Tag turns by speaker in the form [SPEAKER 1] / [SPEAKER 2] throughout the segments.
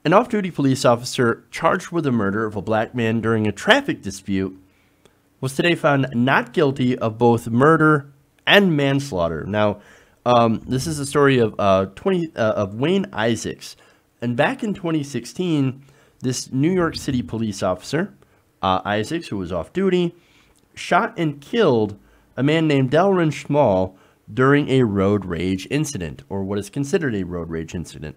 [SPEAKER 1] An off-duty police officer charged with the murder of a black man during a traffic dispute was today found not guilty of both murder and manslaughter. Now, this is the story of Wayne Isaacs. And back in 2016, this New York City police officer, Isaacs, who was off-duty, shot and killed a man named Delrawn Small during a road rage incident, or what is considered a road rage incident.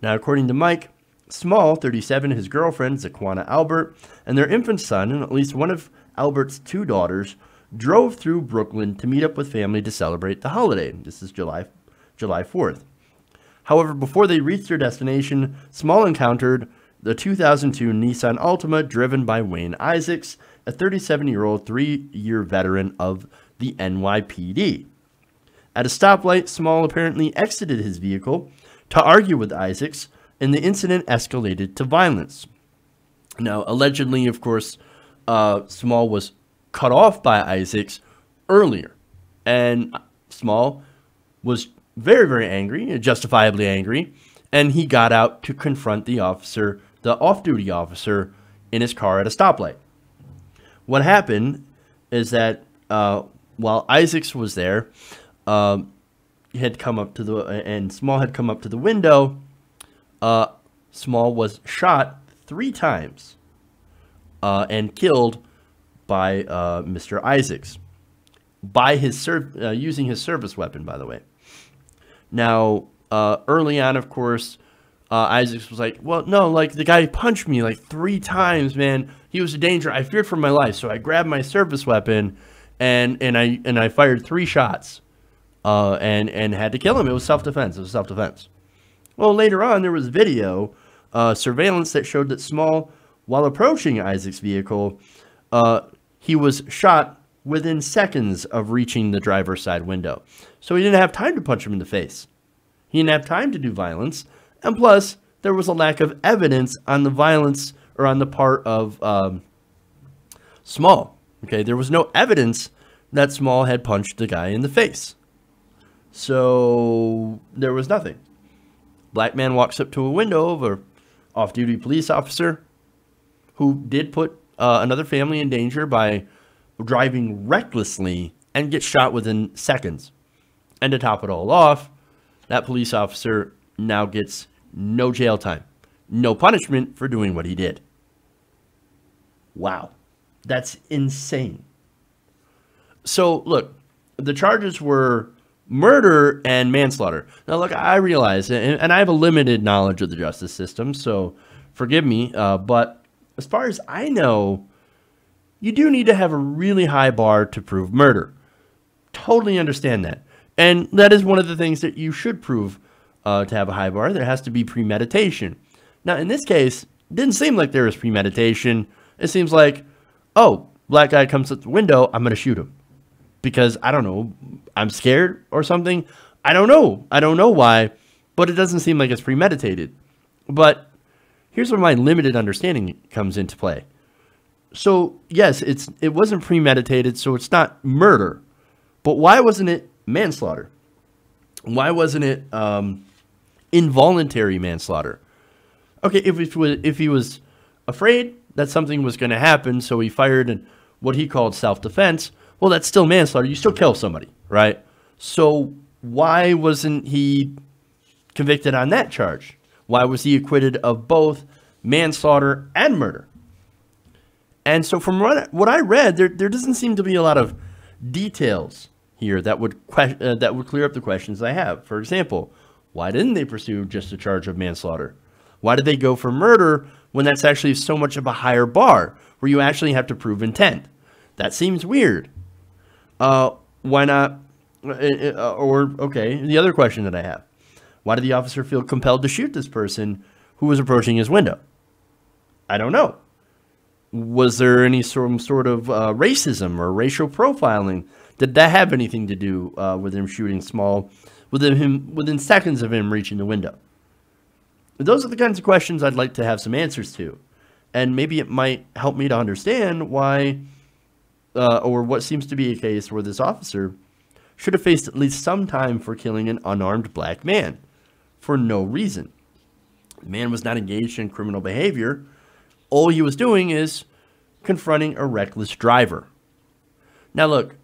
[SPEAKER 1] Now, according to Mike Small, 37, his girlfriend, Zaquanna Albert, and their infant son, and at least one of Albert's 2 daughters, drove through Brooklyn to meet up with family to celebrate the holiday. This is July 4th. However, before they reached their destination, Small encountered the 2002 Nissan Altima driven by Wayne Isaacs, a 37-year-old 3-year veteran of the NYPD. At a stoplight, Small apparently exited his vehicle to argue with Isaacs, and the incident escalated to violence. Now, allegedly, of course, Small was cut off by Isaacs earlier, and Small was very, very angry, justifiably angry, and he got out to confront the officer, the off-duty officer, in his car at a stoplight. What happened is that while Isaacs was there, he had come up to and Small had come up to the window. Small was shot 3 times and killed by Mr. Isaacs by his using his service weapon, by the way. Now, early on, of course, Isaacs was like, well, no, like, the guy punched me like 3 times, man. He was a danger. I feared for my life. So I grabbed my service weapon and I fired 3 shots and had to kill him. It was self-defense. It was self-defense. Well, later on, there was video surveillance that showed that Small, while approaching Isaac's vehicle, he was shot within seconds of reaching the driver's side window. So he didn't have time to punch him in the face. He didn't have time to do violence. And plus, there was a lack of evidence on the violence or on the part of Small. Okay, there was no evidence that Small had punched the guy in the face. So there was nothing. Black man walks up to a window of an off-duty police officer who did put another family in danger by driving recklessly and gets shot within seconds. And to top it all off, that police officer now gets no jail time, no punishment for doing what he did. Wow, that's insane. So look, the charges were murder and manslaughter. Now look, I realize, and I have a limited knowledge of the justice system, so forgive me, but as far as I know, you do need to have a really high bar to prove murder. Totally understand that. And that is one of the things that you should prove to have a high bar. There has to be premeditation. Now, in this case, it didn't seem like there was premeditation. It seems like, oh, black guy comes at the window, I'm going to shoot him. Because, I don't know, I'm scared or something. I don't know. I don't know why, but it doesn't seem like it's premeditated. But here's where my limited understanding comes into play. So, yes, it wasn't premeditated, so it's not murder. But why wasn't it manslaughter? Why wasn't it involuntary manslaughter? Okay, if he was afraid that something was going to happen, so he fired in what he called self-defense, well, that's still manslaughter. You still kill somebody, right? So why wasn't he convicted on that charge? Why was he acquitted of both manslaughter and murder? And so from what I read, there doesn't seem to be a lot of details here that would clear up the questions I have. For example, why didn't they pursue just a charge of manslaughter? Why did they go for murder when that's actually so much of a higher bar where you actually have to prove intent? That seems weird. Why not? Okay, the other question that I have. Why did the officer feel compelled to shoot this person who was approaching his window? I don't know. Was there any sort of racism or racial profiling? Did that have anything to do with him shooting Small within seconds of him reaching the window? Those are the kinds of questions I'd like to have some answers to. And maybe it might help me to understand why, or what seems to be a case where this officer should have faced at least some time for killing an unarmed black man for no reason. The man was not engaged in criminal behavior. All he was doing is confronting a reckless driver. Now, look,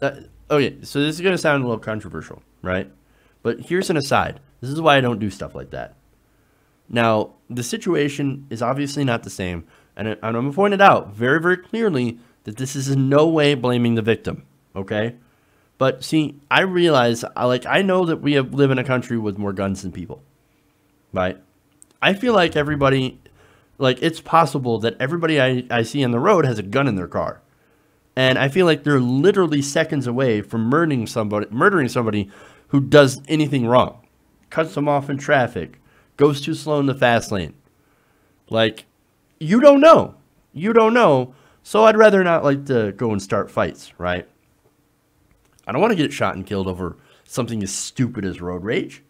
[SPEAKER 1] okay, so this is going to sound a little controversial, right? But here's an aside. This is why I don't do stuff like that. Now, the situation is obviously not the same, and I'm going to point it out very, very clearly that this is in no way blaming the victim, okay? But see, I realize, I know that we live in a country with more guns than people, right? I feel like everybody, it's possible that everybody I see on the road has a gun in their car. And I feel like they're literally seconds away from murdering somebody who does anything wrong. Cuts them off in traffic, goes too slow in the fast lane. You don't know. You don't know. So I'd rather not like to go and start fights, right? I don't want to get shot and killed over something as stupid as road rage.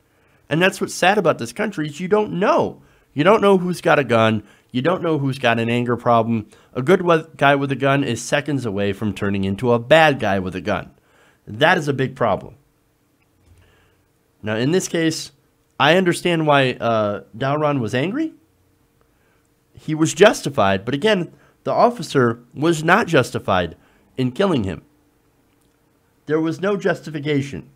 [SPEAKER 1] And that's what's sad about this country is you don't know. You don't know who's got a gun. You don't know who's got an anger problem. A good guy with a gun is seconds away from turning into a bad guy with a gun. That is a big problem. Now, in this case, I understand why Delrawn was angry. He was justified, but again, the officer was not justified in killing him. There was no justification.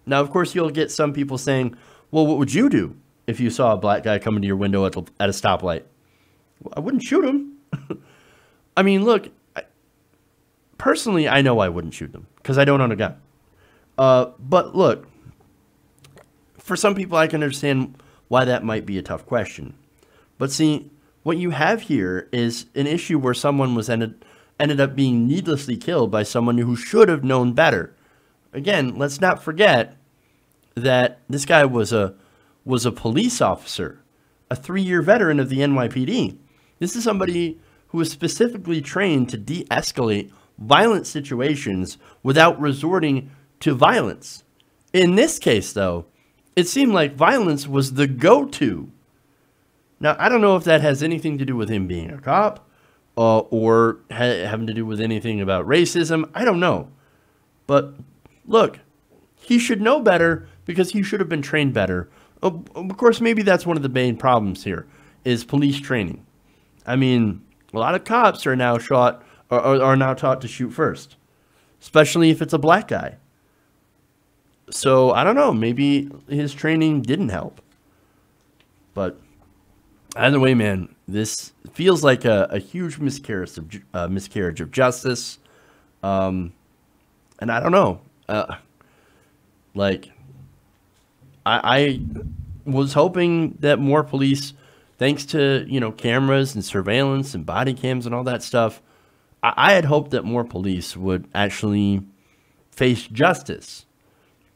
[SPEAKER 1] Now, of course, you'll get some people saying, well, what would you do if you saw a black guy come into your window at a stoplight? Well, I wouldn't shoot him. I mean, look, personally, I know I wouldn't shoot them because I don't own a gun. But look, for some people, I can understand why that might be a tough question. But see, what you have here is an issue where someone was ended up being needlessly killed by someone who should have known better. Again, let's not forget that this guy was a police officer, a 3-year veteran of the NYPD. This is somebody who was specifically trained to de-escalate violent situations without resorting to violence. In this case, though, it seemed like violence was the go-to. Now, I don't know if that has anything to do with him being a cop or having to do with anything about racism. I don't know. But look, he should know better because he should have been trained better. Of course, maybe that's one of the main problems here is police training. I mean, a lot of cops are now taught to shoot first, especially if it's a black guy. So I don't know, maybe his training didn't help. But either way, man, this feels like a huge miscarriage of justice. And I don't know. I was hoping that more police, thanks to, cameras and surveillance and body cams and all that stuff, I had hoped that more police would actually face justice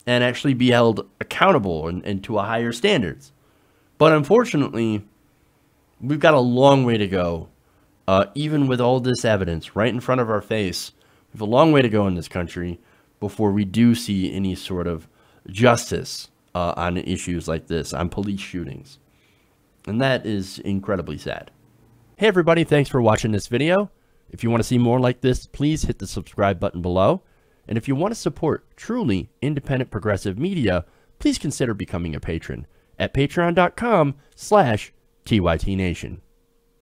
[SPEAKER 1] and actually be held accountable and to a higher standards. But unfortunately, we've got a long way to go. Even with all this evidence right in front of our face, we have a long way to go in this country before we do see any sort of justice on issues like this, on police shootings. And that is incredibly sad. Hey everybody, thanks for watching this video. If you want to see more like this, please hit the subscribe button below. And if you want to support truly independent progressive media, please consider becoming a patron at patreon.com/TYTNation.